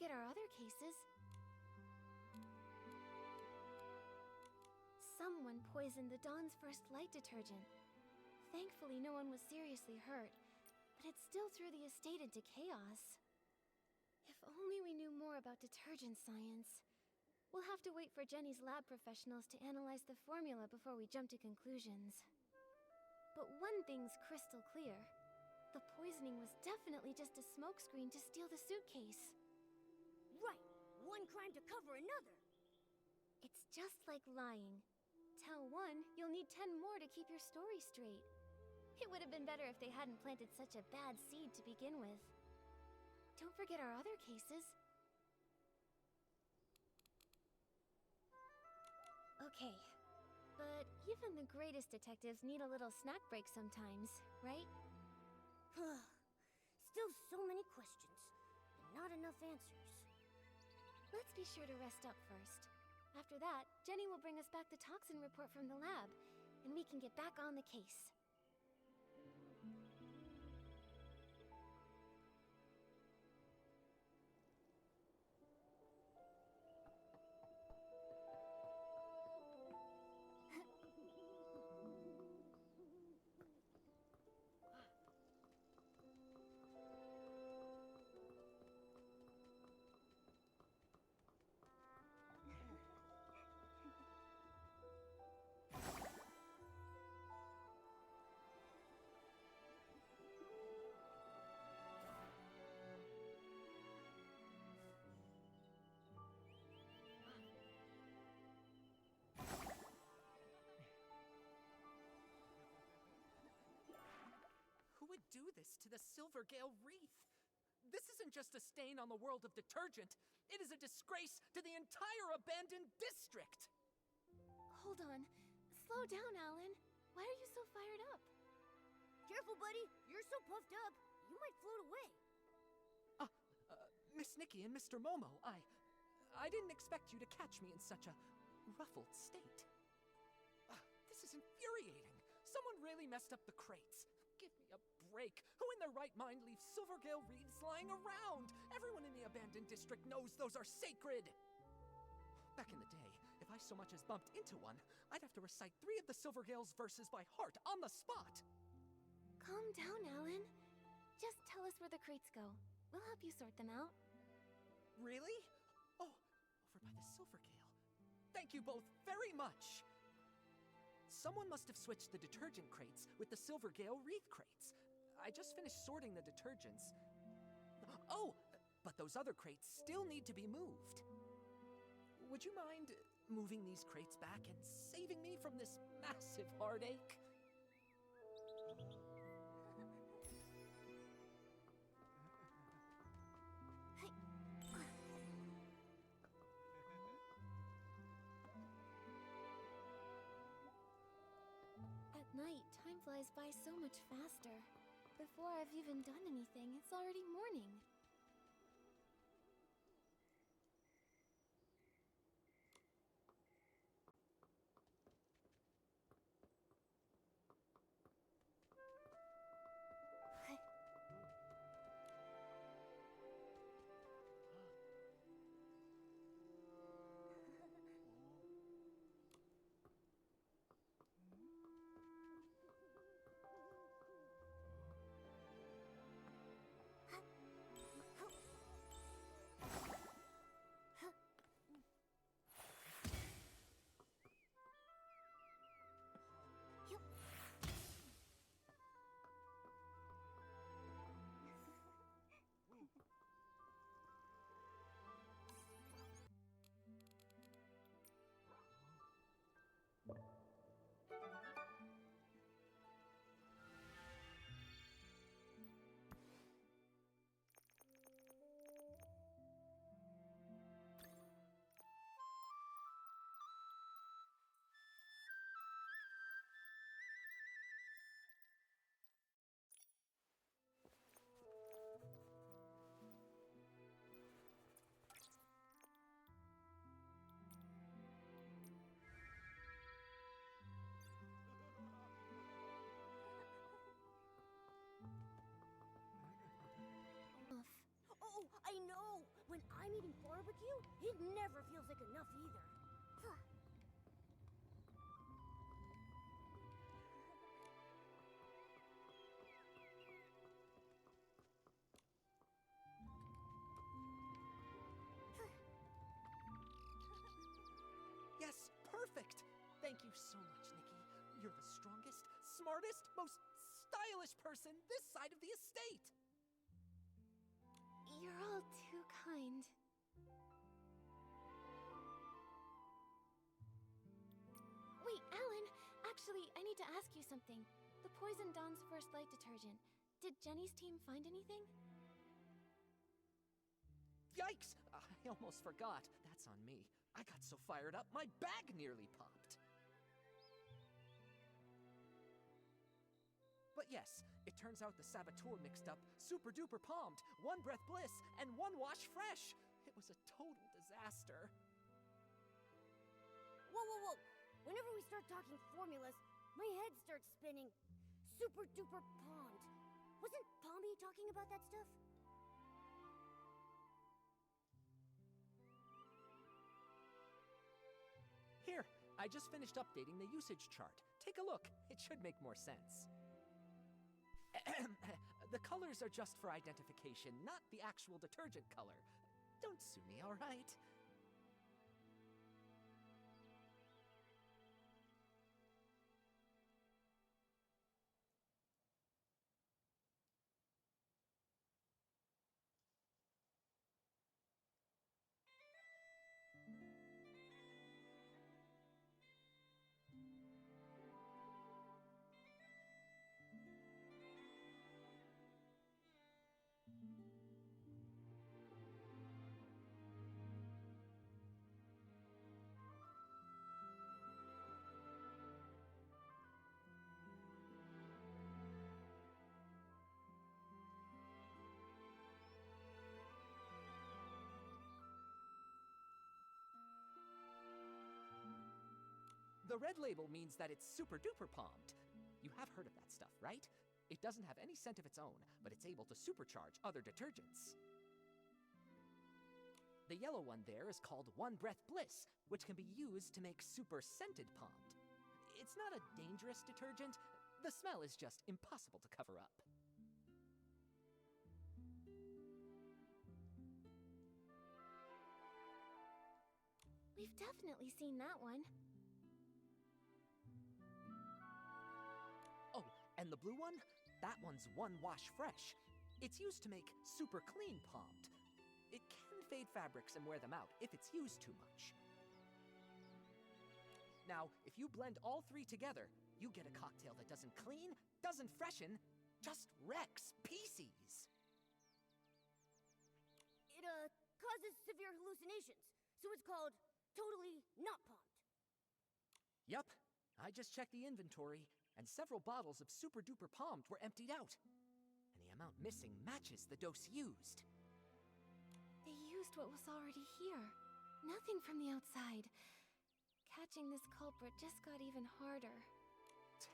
forget our other cases. Someone poisoned the Dawn's First Light detergent. Thankfully, no one was seriously hurt, but it still threw the estate into chaos. If only we knew more about detergent science. We'll have to wait for Jenny's lab professionals to analyze the formula before we jump to conclusions. But one thing's crystal clear. The poisoning was definitely just a smokescreen to steal the suitcase. Right! One crime to cover another! It's just like lying. Tell one, you'll need 10 more to keep your story straight. It would have been better if they hadn't planted such a bad seed to begin with. Don't forget our other cases. Okay, but even the greatest detectives need a little snack break sometimes, right? Still so many questions, and not enough answers. Let's be sure to rest up first. After that, Jenny will bring us back the toxin report from the lab, and we can get back on the case. Who would do this to the Silvergale Wreath? This isn't just a stain on the world of detergent. It is a disgrace to the entire abandoned district! Hold on. Slow down, Alan. Why are you so fired up? Careful, buddy! You're so puffed up, you might float away. Miss Nikki and Mr. Momo, I didn't expect you to catch me in such a ruffled state. This is infuriating. Someone really messed up the crates. Give me a break. Who in their right mind leaves Silvergale wreaths lying around? Everyone in the abandoned district knows those are sacred. Back in the day, if I so much as bumped into one, I'd have to recite 3 of the Silvergale's verses by heart on the spot. Calm down, Alan. Just tell us where the crates go. We'll help you sort them out. Really? Oh, over by the Silvergale. Thank you both very much. Someone must have switched the detergent crates with the Silvergale wreath crates. I just finished sorting the detergents. Oh, but those other crates still need to be moved. Would you mind moving these crates back and saving me from this massive heartache? At night, time flies by so much faster. Before I've even done anything, it's already morning. when I'm eating barbecue, it never feels like enough either. Yes, perfect! Thank you so much, Nikki. You're the strongest, smartest, most stylish person this side of the estate! You're all too kind. Wait, Alan! Actually, I need to ask you something. The Poison Dawn's first light detergent. Did Jenny's team find anything? Yikes! I almost forgot. That's on me. I got so fired up, my bag nearly popped. But yes, it turns out the saboteur mixed up Super Duper Palmed, One Breath Bliss, and One Wash Fresh. It was a total disaster. Whoa, whoa, whoa! Whenever we start talking formulas, my head starts spinning. Super duper palmed. Wasn't Palmy talking about that stuff? Here, I just finished updating the usage chart. Take a look. It should make more sense. The colors are just for identification, not the actual detergent color. Don't sue me, all right? The red label means that it's super duper palmed. You have heard of that stuff, right? It doesn't have any scent of its own, but it's able to supercharge other detergents. The yellow one there is called One Breath Bliss, which can be used to make super scented palmed. It's not a dangerous detergent. The smell is just impossible to cover up. We've definitely seen that one. Oh, and the blue one? That one's One Wash Fresh. It's used to make super clean palmed. It can fade fabrics and wear them out if it's used too much. Now, if you blend all three together, you get a cocktail that doesn't clean, doesn't freshen, just wrecks pieces. It, causes severe hallucinations, so it's called totally not palmed. Yup, I just checked the inventory, and several bottles of Super Duper Palmed were emptied out. And the amount missing matches the dose used. They used what was already here. Nothing from the outside. Catching this culprit just got even harder.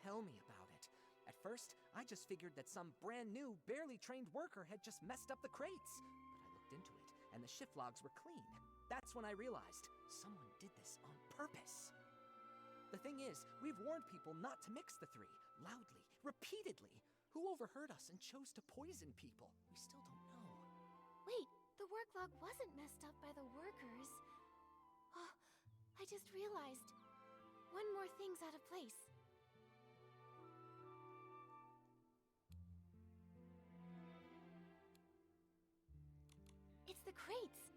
Tell me about it. At first, I just figured that some brand new, barely trained worker had just messed up the crates. But I looked into it, and the shift logs were clean. That's when I realized someone did this on purpose. The thing is, we've warned people not to mix the three, loudly, repeatedly. Who overheard us and chose to poison people? We still don't know. Wait, the work log wasn't messed up by the workers. Oh, I just realized. One more thing's out of place. It's the crates!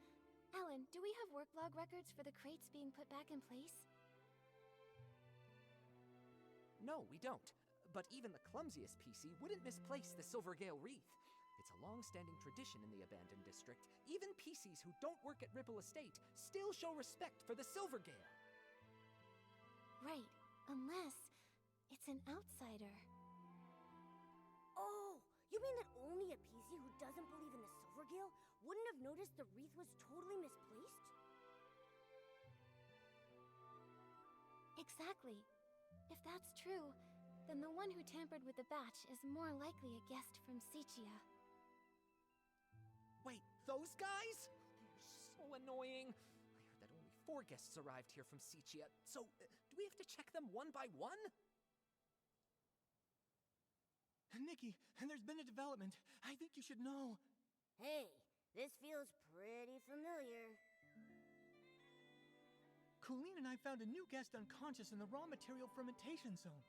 Alan, do we have work log records for the crates being put back in place? No, we don't. But even the clumsiest PC wouldn't misplace the Silvergale wreath. It's a long-standing tradition in the abandoned district. Even PCs who don't work at Ripple Estate still show respect for the Silvergale. Right, unless it's an outsider. Oh, you mean that only a PC who doesn't believe in the Silvergale wouldn't have noticed the wreath was totally misplaced? Exactly. If that's true, then the one who tampered with the batch is more likely a guest from Sichia. Wait, those guys? They're so annoying. I heard that only 4 guests arrived here from Sichia, so do we have to check them one by one? Nikki, there's been a development. I think you should know. Hey, this feels pretty familiar. Colleen and I found a new guest unconscious in the raw material fermentation zone.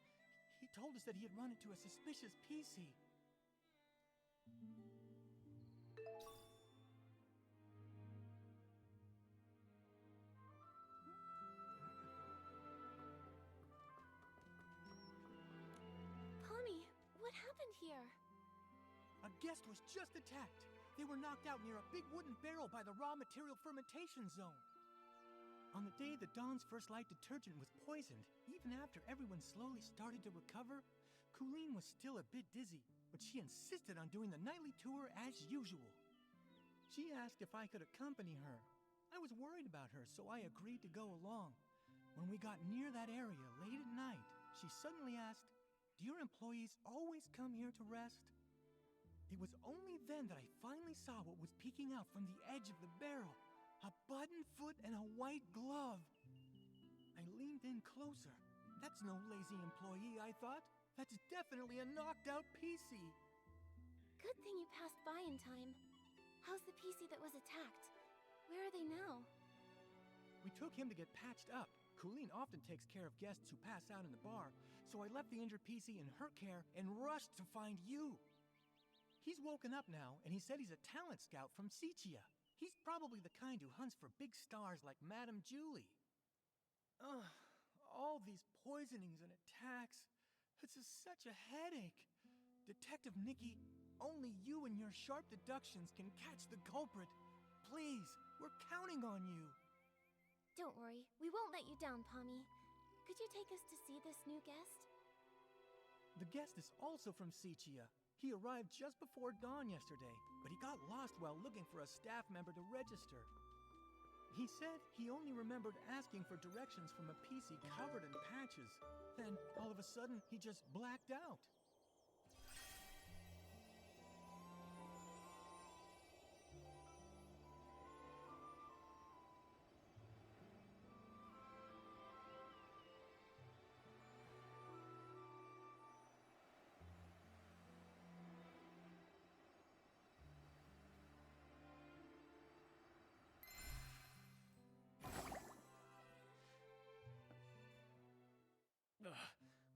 He told us that he had run into a suspicious PC. Pommy, what happened here? A guest was just attacked. They were knocked out near a big wooden barrel by the raw material fermentation zone. On the day that Dawn's First Light detergent was poisoned, even after everyone slowly started to recover, Colleen was still a bit dizzy, but she insisted on doing the nightly tour as usual. She asked if I could accompany her. I was worried about her, so I agreed to go along. When we got near that area late at night, she suddenly asked, "Do your employees always come here to rest?" It was only then that I finally saw what was peeking out from the edge of the barrel. A button foot and a white glove. I leaned in closer. That's no lazy employee, I thought. That's definitely a knocked out PC. Good thing you passed by in time. How's the PC that was attacked? Where are they now? We took him to get patched up. Colleen often takes care of guests who pass out in the bar, so I left the injured PC in her care and rushed to find you. He's woken up now, and he said he's a talent scout from Sichia. He's probably the kind who hunts for big stars like Madame Julie. Ugh, all these poisonings and attacks. It's such a headache. Detective Nikki, only you and your sharp deductions can catch the culprit. Please, we're counting on you. Don't worry, we won't let you down, Pommy. Could you take us to see this new guest? The guest is also from Sichia. He arrived just before dawn yesterday, but he got lost while looking for a staff member to register. He said he only remembered asking for directions from a PC covered in patches. Then, all of a sudden, he just blacked out.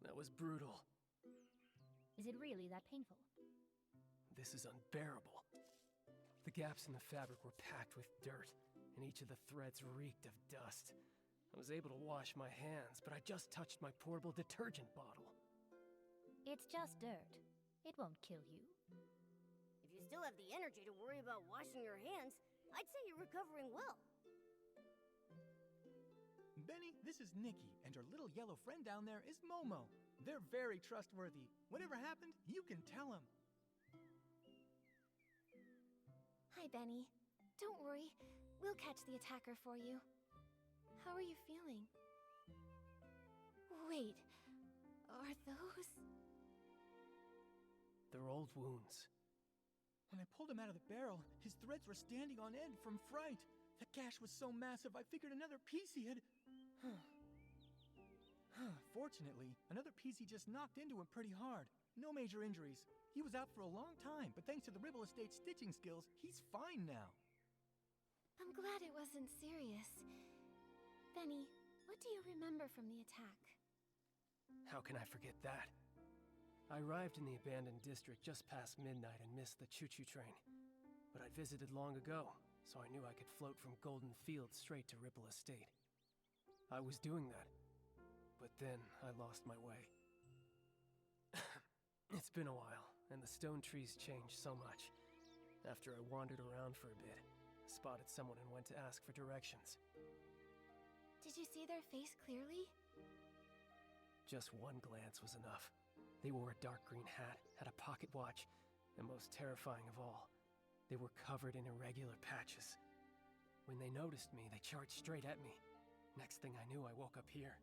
That was brutal. Is it really that painful? This is unbearable. The gaps in the fabric were packed with dirt, and each of the threads reeked of dust. I was able to wash my hands, but I just touched my portable detergent bottle. It's just dirt. It won't kill you. If you still have the energy to worry about washing your hands, I'd say you're recovering well. Benny, this is Nikki, and her little yellow friend down there is Momo. They're very trustworthy. Whatever happened, you can tell them. Hi, Benny. Don't worry, we'll catch the attacker for you. How are you feeling? Wait, are those... They're old wounds. When I pulled him out of the barrel, his threads were standing on end from fright. The gash was so massive, I figured another PC had... Fortunately, another PC just knocked into him pretty hard. No major injuries. He was out for a long time, but thanks to the Ribble Estate stitching skills, he's fine now. I'm glad it wasn't serious. Benny, what do you remember from the attack? How can I forget that? I arrived in the abandoned district just past midnight and missed the choo-choo train. But I'd visited long ago, so I knew I could float from Golden Field straight to Ripple Estate. I was doing that, but then I lost my way. It's been a while, and the stone trees changed so much. After I wandered around for a bit, I spotted someone and went to ask for directions. Did you see their face clearly? Just one glance was enough. They wore a dark green hat, had a pocket watch, and most terrifying of all, they were covered in irregular patches. When they noticed me, they charged straight at me. Next thing I knew, I woke up here.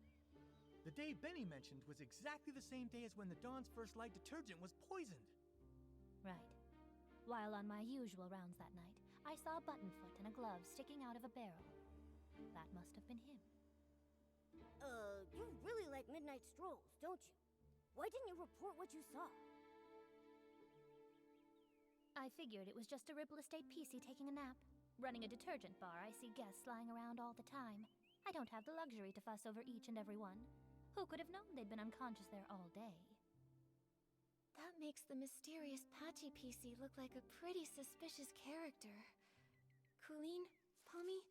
The day Benny mentioned was exactly the same day as when the Dawn's First Light detergent was poisoned. Right. While on my usual rounds that night, I saw a button foot and a glove sticking out of a barrel. That must have been him. You really like midnight strolls, don't you? Why didn't you report what you saw? I figured it was just a Ripple Estate PC taking a nap. Running a detergent bar, I see guests lying around all the time. I don't have the luxury to fuss over each and every one. Who could have known they'd been unconscious there all day? That makes the mysterious Patchy PC look like a pretty suspicious character. Colleen, Pommy,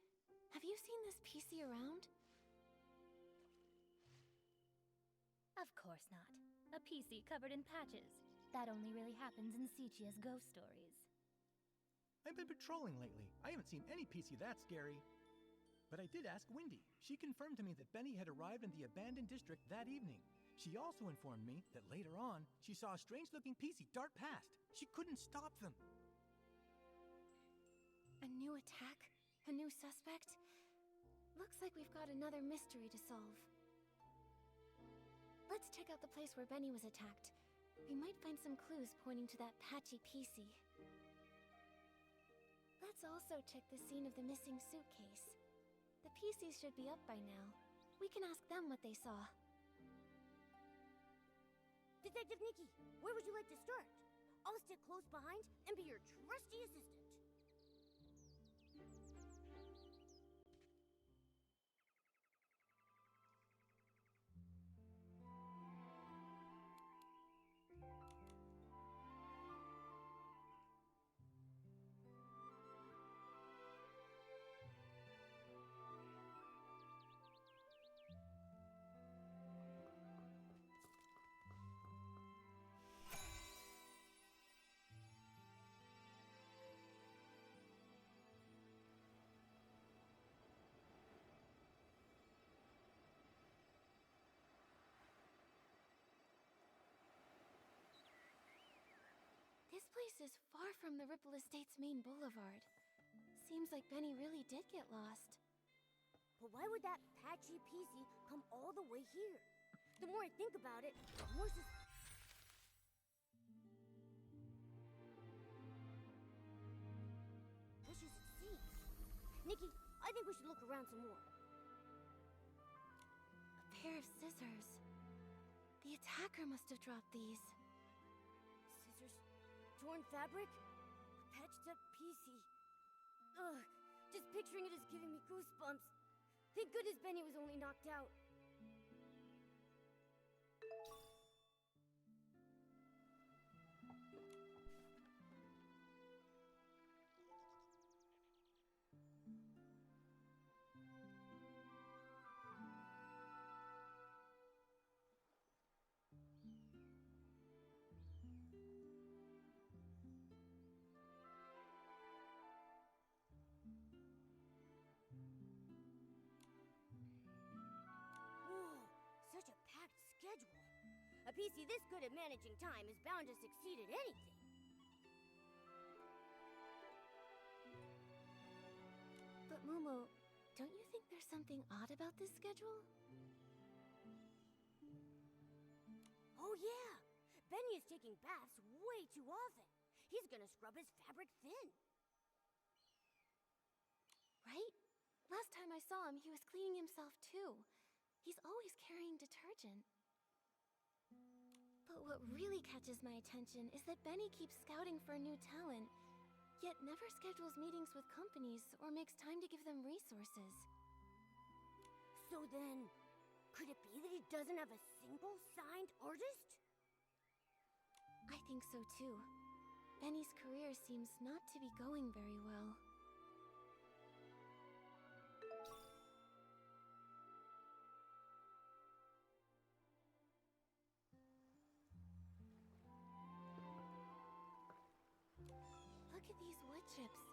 have you seen this PC around? Of course not. A PC covered in patches. That only really happens in Sichia's ghost stories. I've been patrolling lately. I haven't seen any PC that scary. But I did ask Wendy. She confirmed to me that Benny had arrived in the abandoned district that evening. She also informed me that later on, she saw a strange-looking PC dart past. She couldn't stop them. A new attack? A new suspect? Looks like we've got another mystery to solve. Let's check out the place where Benny was attacked. We might find some clues pointing to that Patchy PC. Let's also check the scene of the missing suitcase. The PCs should be up by now. We can ask them what they saw. Detective Nikki, where would you like to start? I'll stick close behind and be your trusty assistant. This place is far from the Ripple Estate's main boulevard. Seems like Benny really did get lost. But why would that Patchy PC come all the way here? The more I think about it, the more suspicious it seems. Nikki, I think we should look around some more. A pair of scissors. The attacker must have dropped these. Scissors, torn fabric, patched up PC. Ugh, just picturing it is giving me goosebumps. Thank goodness Benny was only knocked out. Such a packed schedule. A PC this good at managing time is bound to succeed at anything. But Momo, don't you think there's something odd about this schedule? Oh yeah! Benny is taking baths way too often. He's gonna scrub his fabric thin. Right? Last time I saw him, he was cleaning himself too. He's always carrying detergent. But what really catches my attention is that Benny keeps scouting for a new talent, yet never schedules meetings with companies or makes time to give them resources. So then, could it be that he doesn't have a single signed artist? I think so too. Benny's career seems not to be going very well. Look at these wood chips.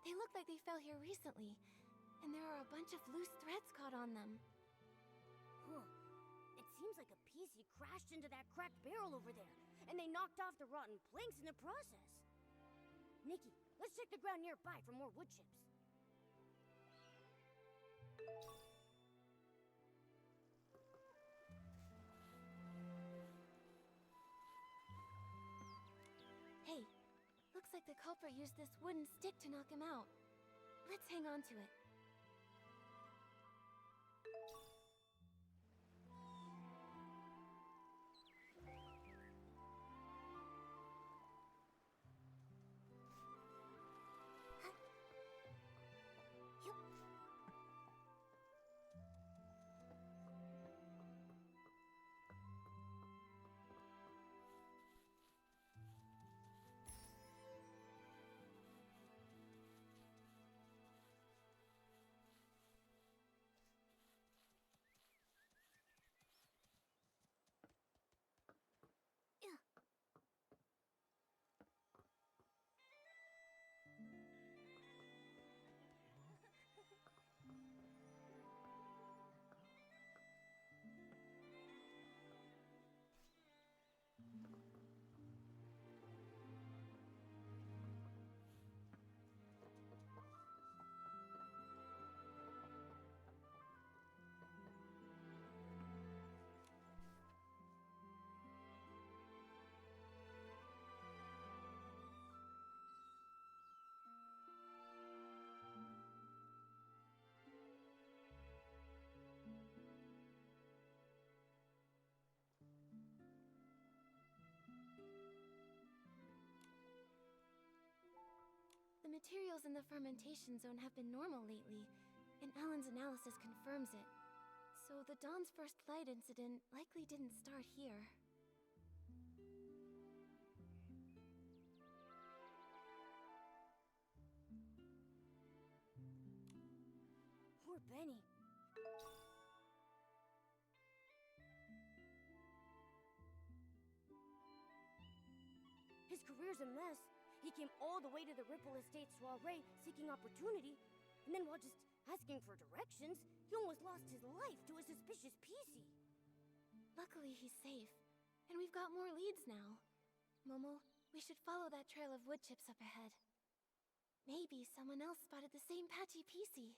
They look like they fell here recently, and there are a bunch of loose threads caught on them. Huh. It seems like a PC crashed into that cracked barrel over there, and they knocked off the rotten planks in the process. Nikki, let's check the ground nearby for more wood chips. Hey, looks Looks like the culprit used this wooden stick to knock him out. Let's hang on to it. The materials in the fermentation zone have been normal lately, and Alan's analysis confirms it. So the Dawn's first light incident likely didn't start here. Poor Benny. His career's a mess. He came all the way to the Ripple Estate soiree seeking opportunity, and then while just asking for directions, he almost lost his life to a suspicious PC. Luckily, he's safe, and we've got more leads now. Momo, we should follow that trail of wood chips up ahead. Maybe someone else spotted the same patchy PC.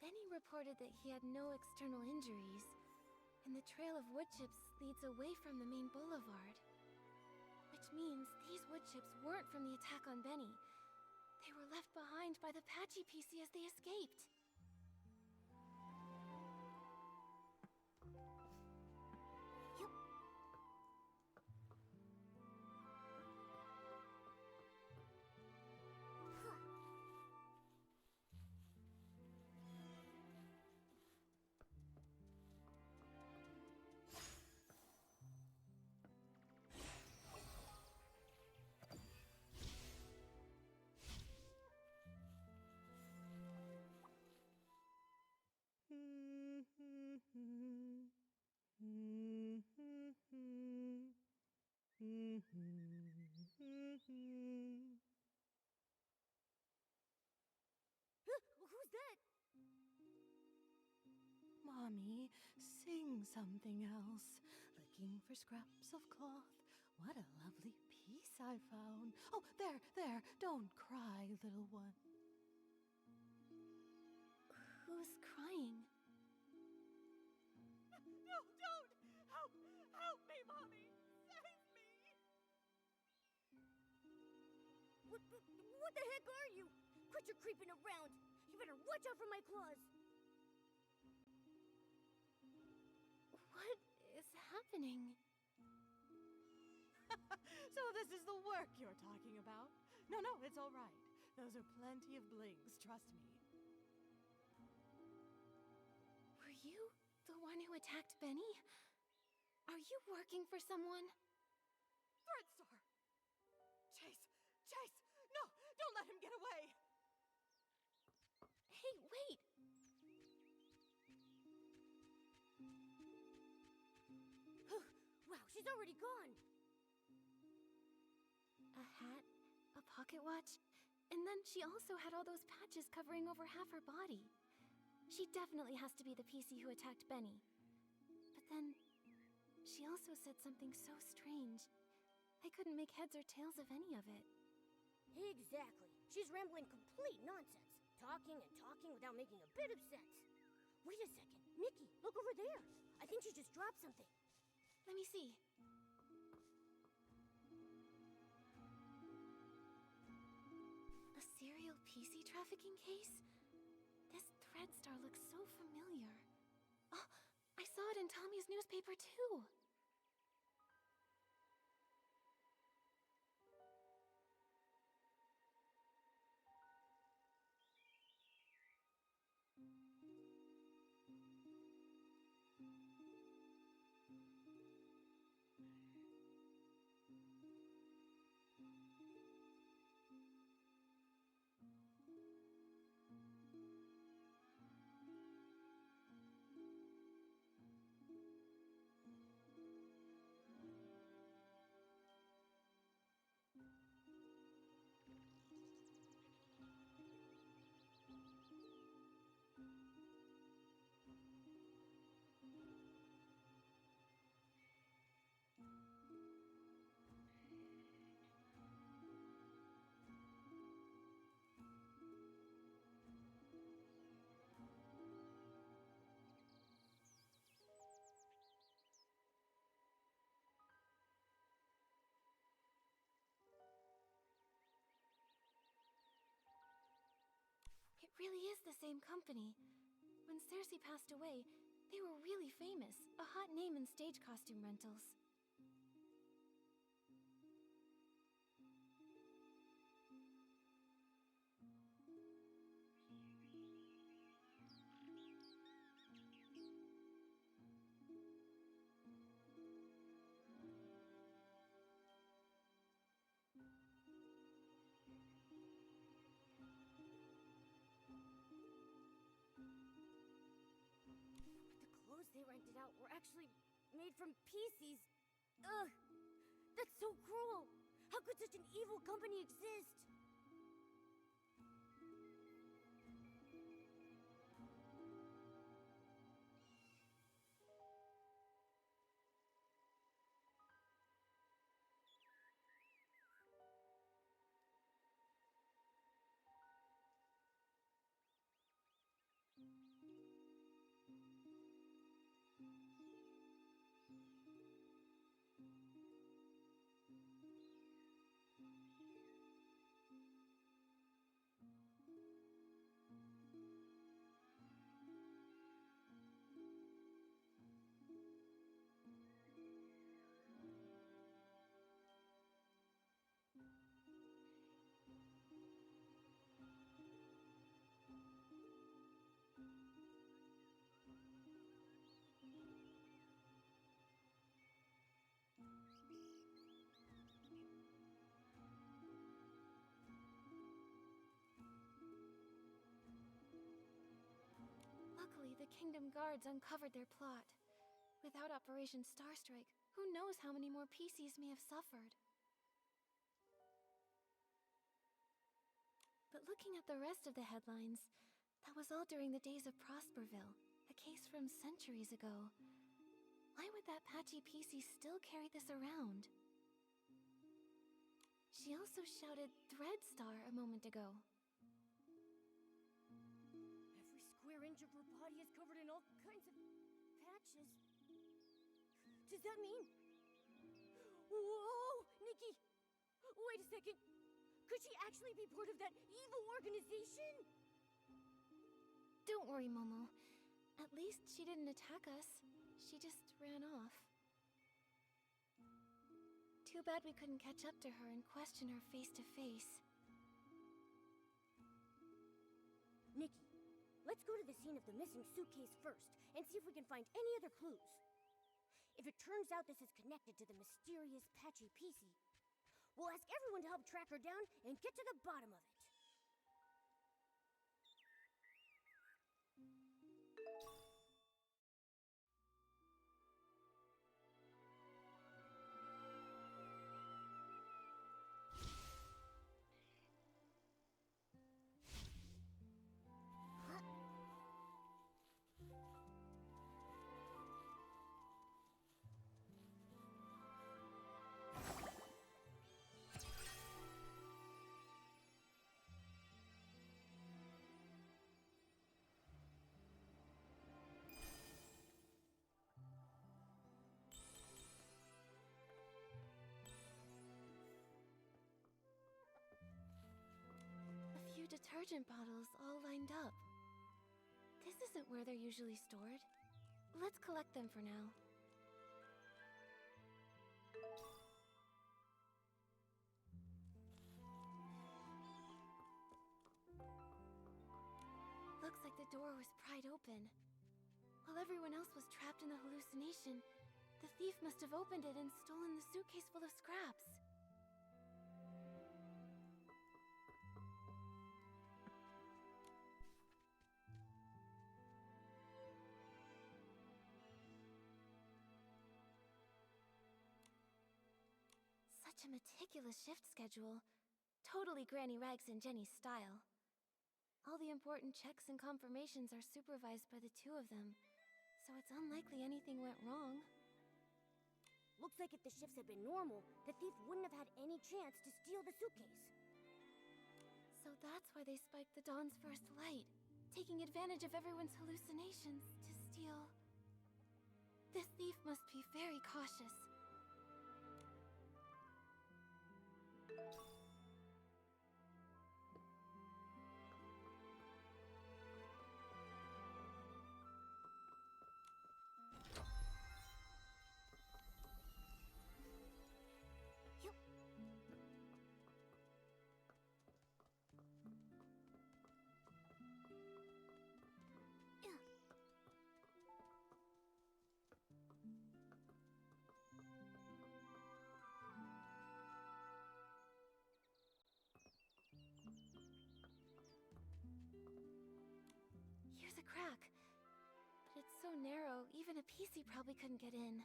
Benny reported that he had no external injuries, and the trail of wood chips leads away from the main boulevard. Which means these wood chips weren't from the attack on Benny. They were left behind by the patchy PC as they escaped. Who's that? Mommy, sing something else. Looking for scraps of cloth. What a lovely piece I found. Oh, there. Don't cry, little one. Who's crying? No, don't! Help me, Mommy! Save me! What the heck are you? Quit your creeping around. You better watch out for my claws. What is happening? So this is the work you're talking about? No, it's all right. Those are plenty of blings, trust me. Were you the one who attacked Benny? Are you working for someone? Threadstar! Chase! No, don't let him get away! Hey, wait! Wow, she's already gone. A hat, a pocket watch, and then she also had all those patches covering over half her body. She definitely has to be the PC who attacked Benny. But then, She also said something so strange. I couldn't make heads or tails of any of it. Exactly. She's rambling complete nonsense. Talking and talking without making a bit of sense. Wait a second. Nikki, look over there. I think she just dropped something. Let me see. A serial PC trafficking case? This thread star looks so familiar. Oh, I saw it in Tommy's newspaper too. It really is the same company. When Cersei passed away, they were really famous, a hot name in stage costume rentals. They rented out were actually made from PCs. Ugh! That's so cruel! How could such an evil company exist? Luckily, the Kingdom Guards uncovered their plot. Without Operation Starstrike, who knows how many more PCs may have suffered. But looking at the rest of the headlines, that was all during the days of Prosperville, a case from centuries ago. Why would that patchy PC still carry this around? She also shouted Threadstar a moment ago. Every square inch of her body is covered in all kinds of patches. Does that mean... Whoa! Nikki! Wait a second! Could she actually be part of that evil organization? Don't worry, Momo. At least she didn't attack us. She just ran off. Too bad we couldn't catch up to her and question her face to face. Nikki, let's go to the scene of the missing suitcase first and see if we can find any other clues. If it turns out this is connected to the mysterious patchy PC, we'll ask everyone to help track her down and get to the bottom of it. detergent bottles all lined up. This isn't where they're usually stored. Let's collect them for now. Looks like the door was pried open. While everyone else was trapped in the hallucination, the thief must have opened it and stolen the suitcase full of scraps. Such a meticulous shift schedule. Totally Granny Rags and Jenny's style. All the important checks and confirmations are supervised by the two of them, so it's unlikely anything went wrong. Looks like if the shifts had been normal, the thief wouldn't have had any chance to steal the suitcase. So that's why they spiked the Dawn's first light, taking advantage of everyone's hallucinations to steal. This thief must be very cautious. Here's a crack, but it's so narrow, even a PC probably couldn't get in.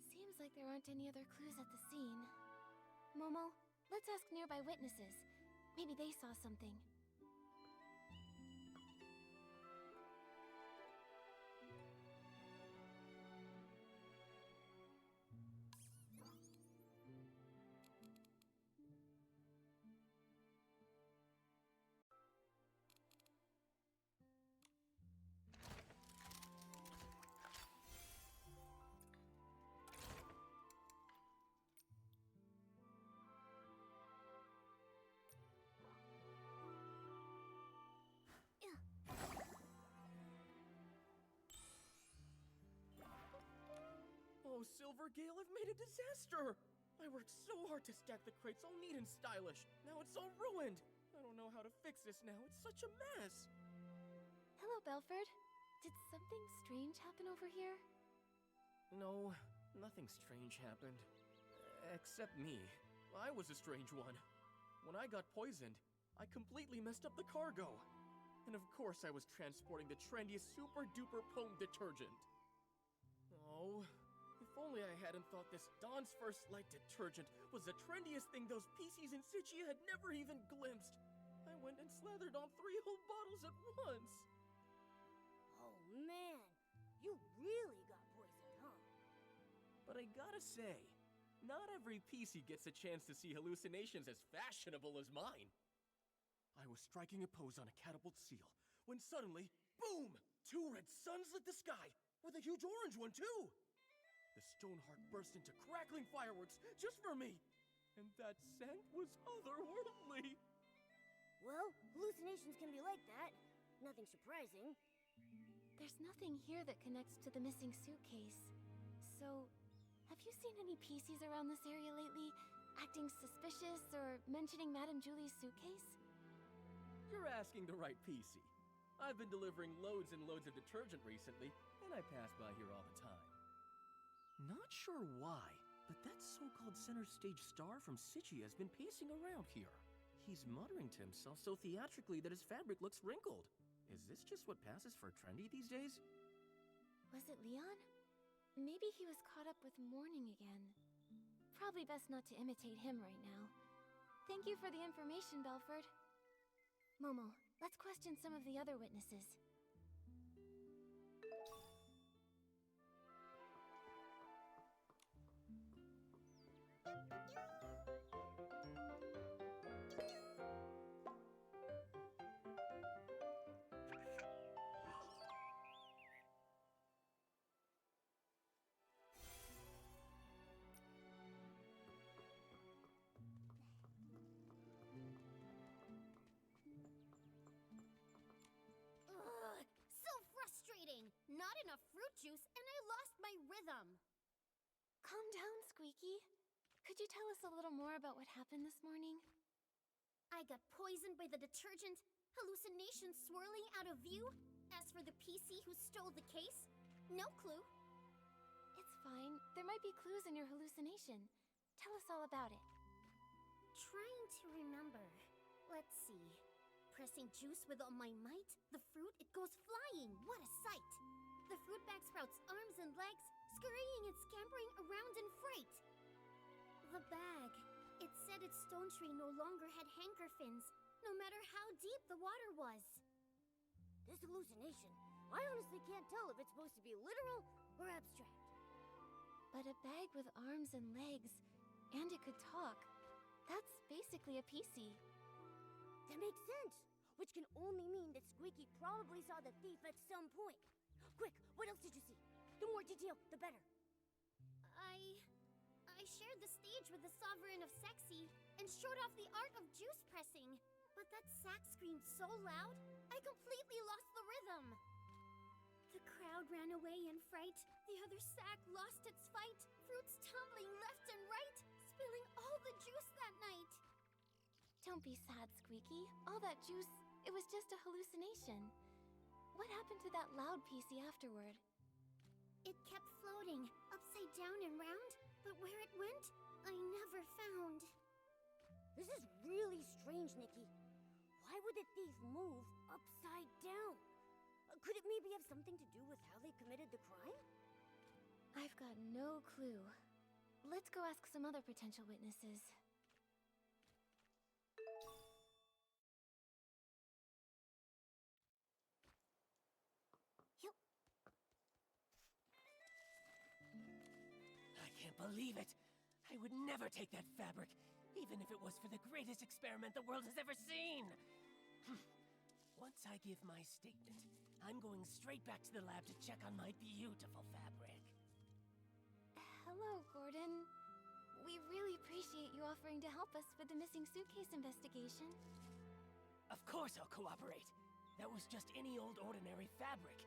Seems like there aren't any other clues at the scene. Momo, let's ask nearby witnesses. Maybe they saw something. Oh, Silvergale, I've made a disaster! I worked so hard to stack the crates all neat and stylish. Now it's all ruined. I don't know how to fix this now. It's such a mess. Hello, Belford. Did something strange happen over here? No, nothing strange happened. Except me. I was a strange one. When I got poisoned, I completely messed up the cargo. And of course I was transporting the trendiest super-duper potent detergent. Oh, if only I hadn't thought this Dawn's First Light detergent was the trendiest thing those PCs in Sichia had never even glimpsed. I went and slathered on 3 whole bottles at once. Oh man, you really got poisoned, huh? But I gotta say, not every PC gets a chance to see hallucinations as fashionable as mine. I was striking a pose on a catapult seal, when suddenly, boom! 2 red suns lit the sky, with a huge orange one too! The Stoneheart burst into crackling fireworks just for me! And that scent was otherworldly! Well, hallucinations can be like that. Nothing surprising. There's nothing here that connects to the missing suitcase. So, have you seen any PCs around this area lately, acting suspicious or mentioning Madame Julie's suitcase? You're asking the right PC. I've been delivering loads and loads of detergent recently, and I pass by here all the time. Not sure why, but that so-called center stage star from Sichia has been pacing around here. He's muttering to himself so theatrically that his fabric looks wrinkled. Is this just what passes for trendy these days? Was it Leon? Maybe he was caught up with mourning again. Probably best not to imitate him right now. Thank you for the information, Belford. Momo, let's question some of the other witnesses. juice and I lost my rhythm. Calm down, Squeaky. Could you tell us a little more about what happened this morning? I got poisoned by the detergent, hallucinations swirling out of view. As for the PC who stole the case, no clue. It's fine. There might be clues in your hallucination. Tell us all about it. Trying to remember. Let's see. Pressing juice with all my might, the fruit, it goes flying. What a sight! The fruit bag sprouts arms and legs, scurrying and scampering around in fright. The bag. It said its stone tree no longer had hanker fins, no matter how deep the water was. This hallucination, I honestly can't tell if it's supposed to be literal or abstract. But a bag with arms and legs, and it could talk. That's basically a PC. That makes sense, which can only mean that Squeaky probably saw the thief at some point. Quick, what else did you see? The more detail, the better. I shared the stage with the Sovereign of Sexy and showed off the art of juice pressing. But that sack screamed so loud, I completely lost the rhythm. The crowd ran away in fright. The other sack lost its fight, fruits tumbling left and right, spilling all the juice that night. Don't be sad, Squeaky. All that juice, it was just a hallucination. What happened to that loud PC afterward? It kept floating, upside down and round, but where it went, I never found. This is really strange, Nikki. Why would the thief move upside down? Could it maybe have something to do with how they committed the crime? I've got no clue. Let's go ask some other potential witnesses. I can't believe it! I would never take that fabric, even if it was for the greatest experiment the world has ever seen! Once I give my statement, I'm going straight back to the lab to check on my beautiful fabric. Hello, Gordon. We really appreciate you offering to help us with the missing suitcase investigation. Of course I'll cooperate. That was just any old ordinary fabric.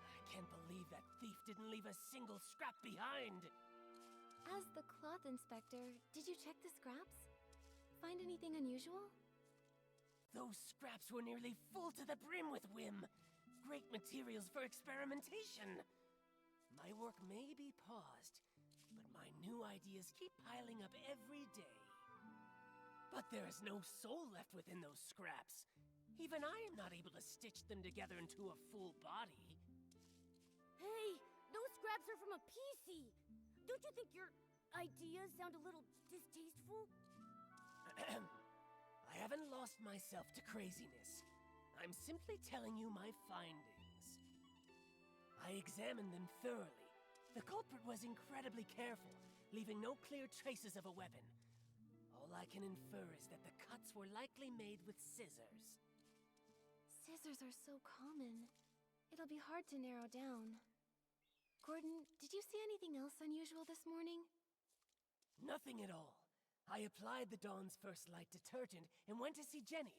I can't believe that thief didn't leave a single scrap behind. As the cloth inspector, did you check the scraps? Find anything unusual? Those scraps were nearly full to the brim with whim. Great materials for experimentation. My work may be paused, but my new ideas keep piling up every day. But there is no soul left within those scraps. Even I am not able to stitch them together into a full body. Hey, those scraps are from a PC. Don't you think your ideas sound a little distasteful? I haven't lost myself to craziness. I'm simply telling you my findings. I examined them thoroughly. The culprit was incredibly careful, leaving no clear traces of a weapon. All I can infer is that the cuts were likely made with scissors. Scissors are so common. It'll be hard to narrow down. Gordon, did you see anything else unusual this morning? Nothing at all. I applied the Dawn's First Light detergent and went to see Jenny.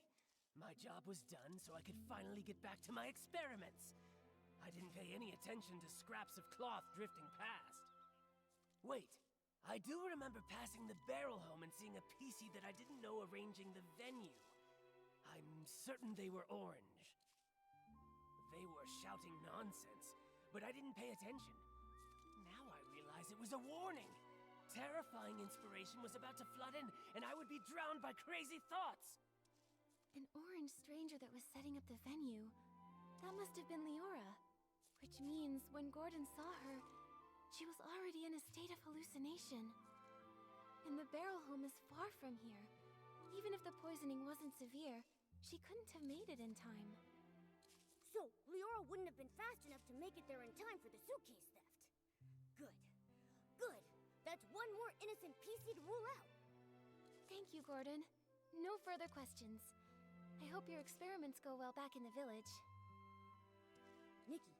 My job was done, so I could finally get back to my experiments. I didn't pay any attention to scraps of cloth drifting past. Wait, I do remember passing the barrel home and seeing a PC that I didn't know arranging the venue. I'm certain they were orange. They were shouting nonsense, but I didn't pay attention. Now I realize it was a warning. Terrifying inspiration was about to flood in, and I would be drowned by crazy thoughts. An orange stranger that was setting up the venue. That must have been Leora. Which means when Gordon saw her, she was already in a state of hallucination. And the barrel home is far from here. Even if the poisoning wasn't severe, she couldn't have made it in time. So, Leora wouldn't have been fast enough to make it there in time for the suitcase theft. Good. Good. That's one more innocent PC to rule out. Thank you, Gordon. No further questions. I hope your experiments go well back in the village. Nikki.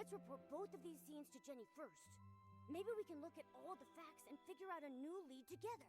let's report both of these scenes to Jenny first. Maybe we can look at all the facts and figure out a new lead together.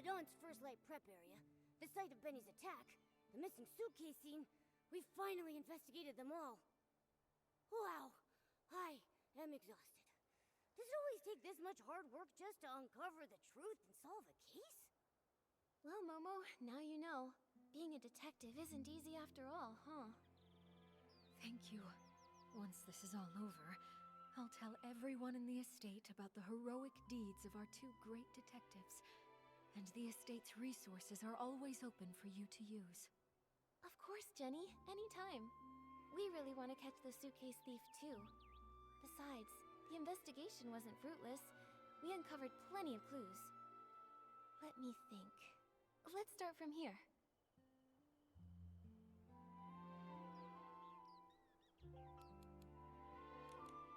The Dawn's first light prep area, the site of Benny's attack, the missing suitcase scene, we finally investigated them all. Wow, I am exhausted. Does it always take this much hard work just to uncover the truth and solve a case? Well, Momo, now you know. Being a detective isn't easy after all, huh? Thank you. Once this is all over, I'll tell everyone in the estate about the heroic deeds of our two great detectives. And the estate's resources are always open for you to use. Of course, Jenny. Anytime. We really want to catch the suitcase thief, too. Besides, the investigation wasn't fruitless. We uncovered plenty of clues. Let me think. Let's start from here.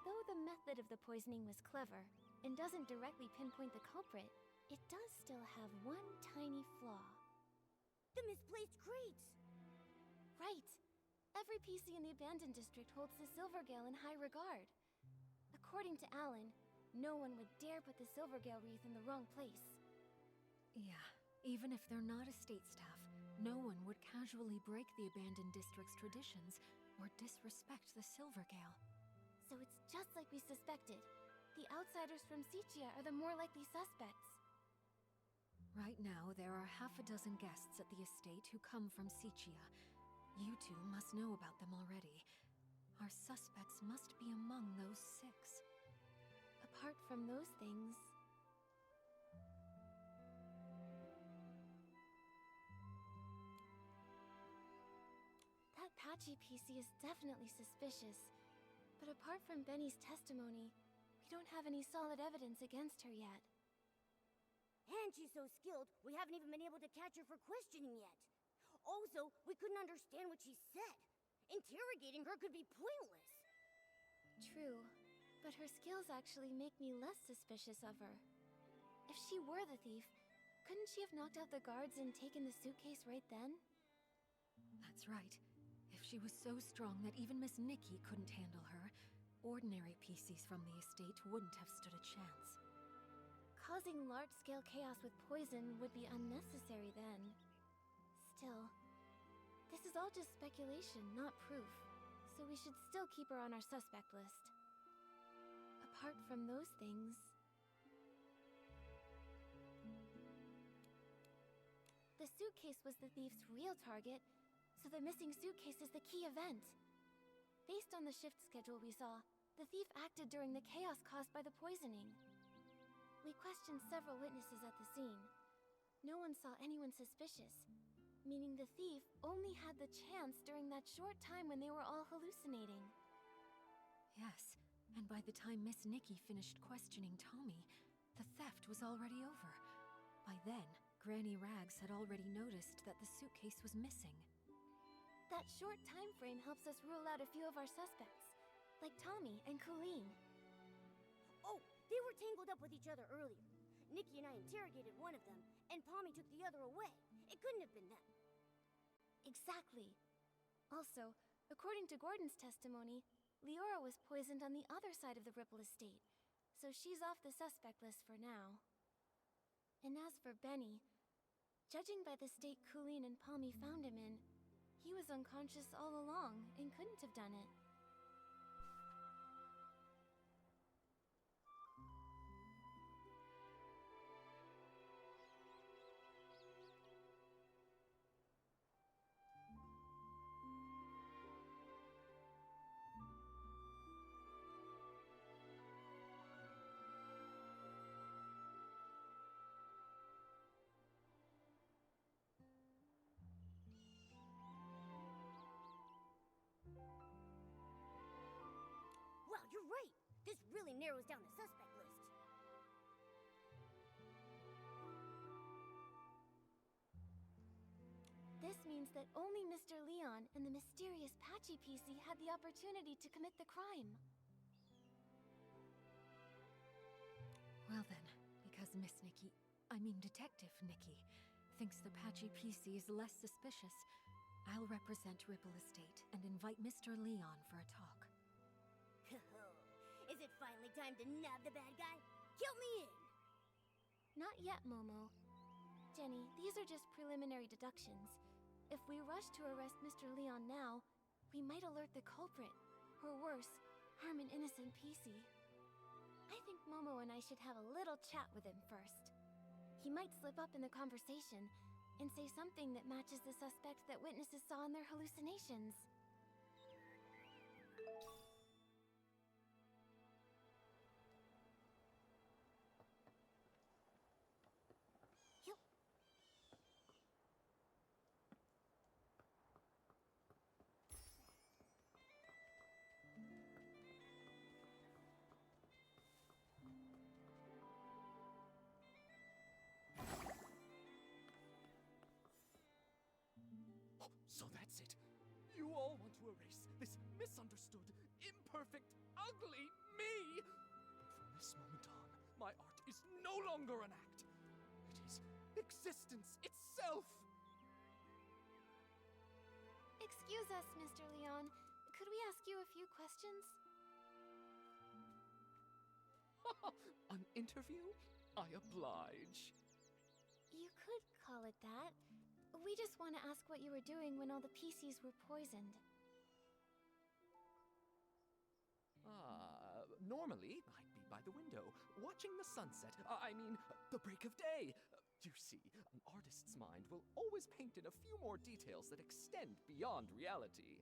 Though the method of the poisoning was clever and doesn't directly pinpoint the culprit, it does still have one tiny flaw. The misplaced crates! Right. Every PC in the abandoned district holds the Silvergale in high regard. According to Alan, no one would dare put the Silvergale wreath in the wrong place. Yeah, even if they're not estate staff, no one would casually break the abandoned district's traditions or disrespect the Silvergale. So it's just like we suspected. The outsiders from Sichia are the more likely suspects. Right now, there are half a dozen guests at the estate who come from Sichia. You two must know about them already. Our suspects must be among those 6. Apart from those things... That patchy PC is definitely suspicious. But apart from Benny's testimony, we don't have any solid evidence against her yet. And she's so skilled, we haven't even been able to catch her for questioning yet. Also, we couldn't understand what she said. Interrogating her could be pointless. True, but her skills actually make me less suspicious of her. If she were the thief, couldn't she have knocked out the guards and taken the suitcase right then? That's right. If she was so strong that even Miss Nikki couldn't handle her, ordinary PCs from the estate wouldn't have stood a chance. Causing large-scale chaos with poison would be unnecessary then. Still, this is all just speculation, not proof, so we should still keep her on our suspect list. Apart from those things... The suitcase was the thief's real target, so the missing suitcase is the key event. Based on the shift schedule we saw, the thief acted during the chaos caused by the poisoning. We questioned several witnesses at the scene. No one saw anyone suspicious, meaning the thief only had the chance during that short time when they were all hallucinating. Yes, and by the time Miss Nikki finished questioning Tommy, the theft was already over. By then, Granny Rags had already noticed that the suitcase was missing. That short time frame helps us rule out a few of our suspects, like Tommy and Colleen. Oh, they were tangled up with each other earlier. Nikki and I interrogated one of them, and Pommy took the other away. It couldn't have been them. Exactly. Also, according to Gordon's testimony, Leora was poisoned on the other side of the Ripple estate, so she's off the suspect list for now. And as for Benny, judging by the state Colleen and Pommy found him in, he was unconscious all along and couldn't have done it. Wow, you're right. This really narrows down the suspect list. This means that only Mr. Leon and the mysterious Patchy PC had the opportunity to commit the crime. Well then, because Detective Nikki, thinks the Patchy PC is less suspicious, I'll represent Ripple Estate and invite Mr. Leon for a talk. Is it finally time to nab the bad guy? Count me in! Not yet, Momo. Jenny, these are just preliminary deductions. If we rush to arrest Mr. Leon now, we might alert the culprit, or worse, harm an innocent PC. I think Momo and I should have a little chat with him first. He might slip up in the conversation and say something that matches the suspect that witnesses saw in their hallucinations. So that's it. You all want to erase this misunderstood, imperfect, ugly me. But from this moment on, my art is no longer an act. It is existence itself. Excuse us, Mr. Leon. Could we ask you a few questions? An interview? I oblige. You could call it that. We just want to ask what you were doing when all the PCs were poisoned. Normally, I'd be by the window, watching the sunset. The break of day. You see, an artist's mind will always paint in a few more details that extend beyond reality.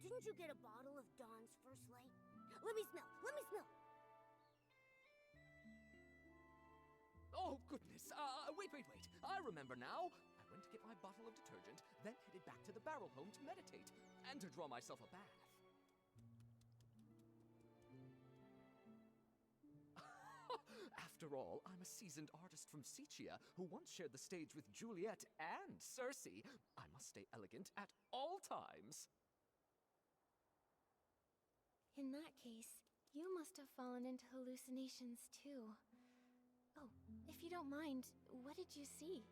Didn't you get a bottle of Dawn's First Light? Let me smell! Let me smell! Oh, goodness. Wait. I remember now. I went to get my bottle of detergent, then headed back to the barrel home to meditate, and to draw myself a bath. After all, I'm a seasoned artist from Sicia who once shared the stage with Juliet and Circe. I must stay elegant at all times. In that case, you must have fallen into hallucinations too. Oh, if you don't mind, what did you see?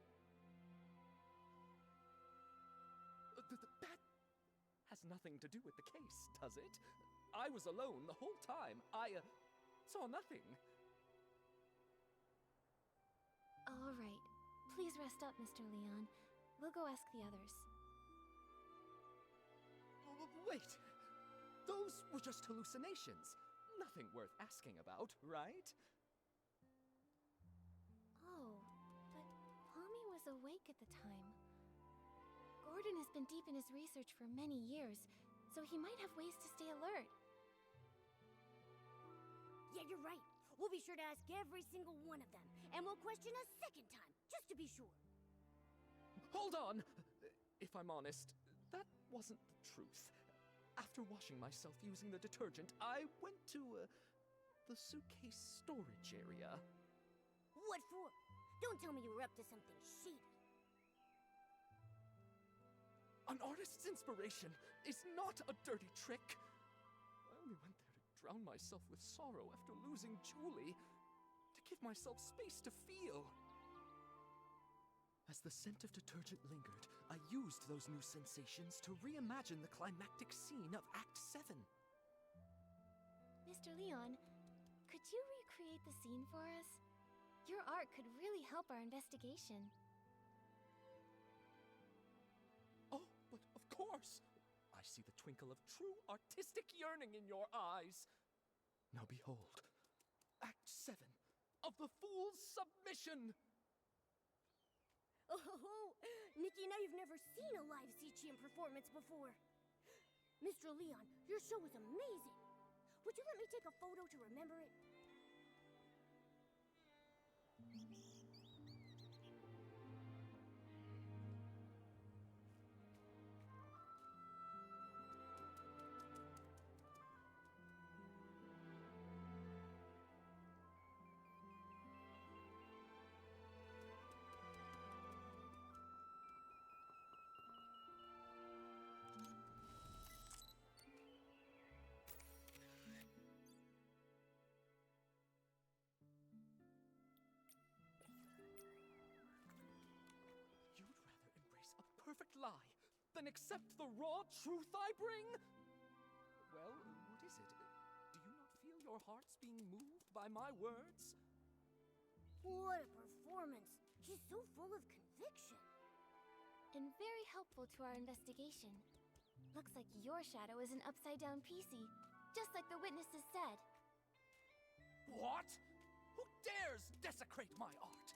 That has nothing to do with the case, does it? I was alone the whole time. I saw nothing. All right. Please rest up, Mr. Leon. We'll go ask the others. Wait. Those were just hallucinations. Nothing worth asking about, right? Oh, but Pommy was awake at the time. Gordon has been deep in his research for many years, so he might have ways to stay alert. Yeah, you're right. We'll be sure to ask every single one of them, and we'll question a second time, just to be sure. Hold on! If I'm honest, that wasn't the truth. After washing myself using the detergent, I went to the suitcase storage area. What for? Don't tell me you were up to something shady. An artist's inspiration is not a dirty trick. I only went there to drown myself with sorrow after losing Julie, to give myself space to feel. As the scent of detergent lingered, I used those new sensations to reimagine the climactic scene of Act 7. Mr. Leon, could you recreate the scene for us? Your art could really help our investigation. Oh, but of course! I see the twinkle of true artistic yearning in your eyes. Now behold, Act 7 of the Fool's Submission! Oh, Nikki, now you've never seen a live Sichian performance before. Mr. Leon, your show was amazing. Would you let me take a photo to remember it? You'd rather embrace a perfect lie than accept the raw truth I bring? Well, what is it? Do you not feel your hearts being moved by my words? What a performance. He's so full of conviction. And very helpful to our investigation. Looks like your shadow is an upside-down PC, just like the witnesses said. What? Who dares desecrate my art?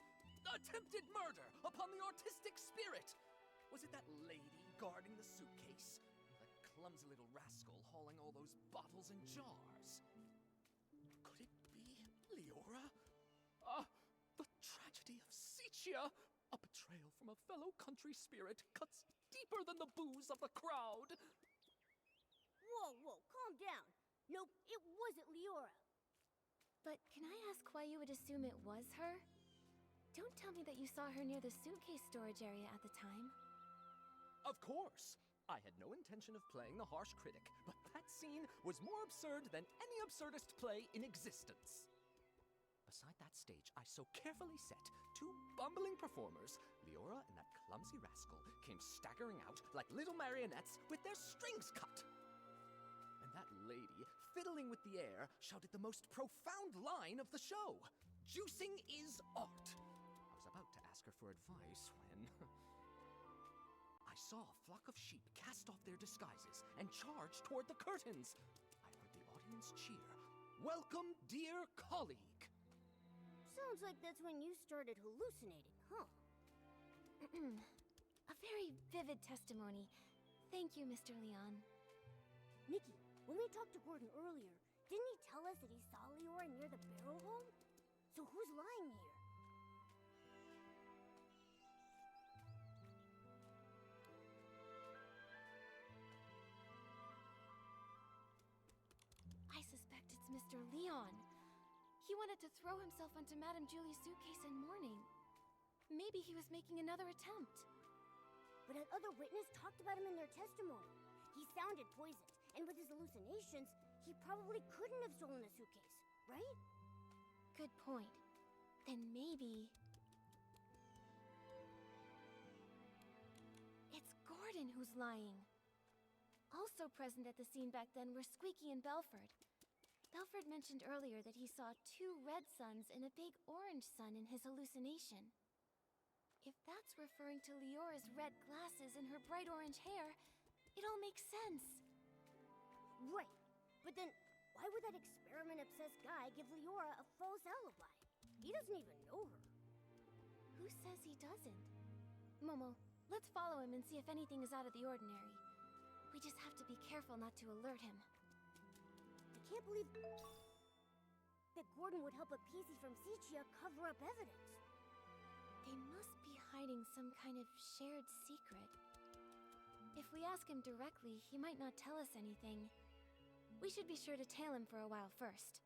Attempted murder upon the artistic spirit! Was it that lady guarding the suitcase? That clumsy little rascal hauling all those bottles and jars? Could it be Leora? The tragedy of Sichia! A betrayal from a fellow country spirit cuts deeper than the booze of the crowd! Whoa, calm down. Nope, it wasn't Leora. But can I ask why you would assume it was her? Don't tell me that you saw her near the suitcase storage area at the time. Of course! I had no intention of playing the harsh critic, but that scene was more absurd than any absurdist play in existence. Beside that stage, I so carefully set two bumbling performers, Leora and that clumsy rascal, came staggering out like little marionettes with their strings cut. And that lady, fiddling with the air, shouted the most profound line of the show. Juicing is art. I was about to ask her for advice when I saw a flock of sheep cast off their disguises and charge toward the curtains. I heard the audience cheer, "Welcome, dear colleague." Sounds like that's when you started hallucinating, huh? A very vivid testimony. Thank you, Mr. Leon. Nikki, when we talked to Gordon earlier, didn't he tell us that he saw Leora near the barrel home? So who's lying here? I suspect it's Mr. Leon. He wanted to throw himself onto Madame Julie's suitcase in mourning. Maybe he was making another attempt. But an other witness talked about him in their testimony. He sounded poisoned, and with his hallucinations, he probably couldn't have stolen the suitcase, right? Good point. Then maybe... It's Gordon who's lying. Also present at the scene back then were Squeaky and Belford. Belford mentioned earlier that he saw two red suns and a big orange sun in his hallucination. If that's referring to Leora's red glasses and her bright orange hair, it all makes sense. Right. But then, why would that experiment-obsessed guy give Leora a false alibi? He doesn't even know her. Who says he doesn't? Momo, let's follow him and see if anything is out of the ordinary. We just have to be careful not to alert him. I can't believe that Gordon would help a PC from Sichia cover up evidence. They must be hiding some kind of shared secret. If we ask him directly, he might not tell us anything. We should be sure to tail him for a while first.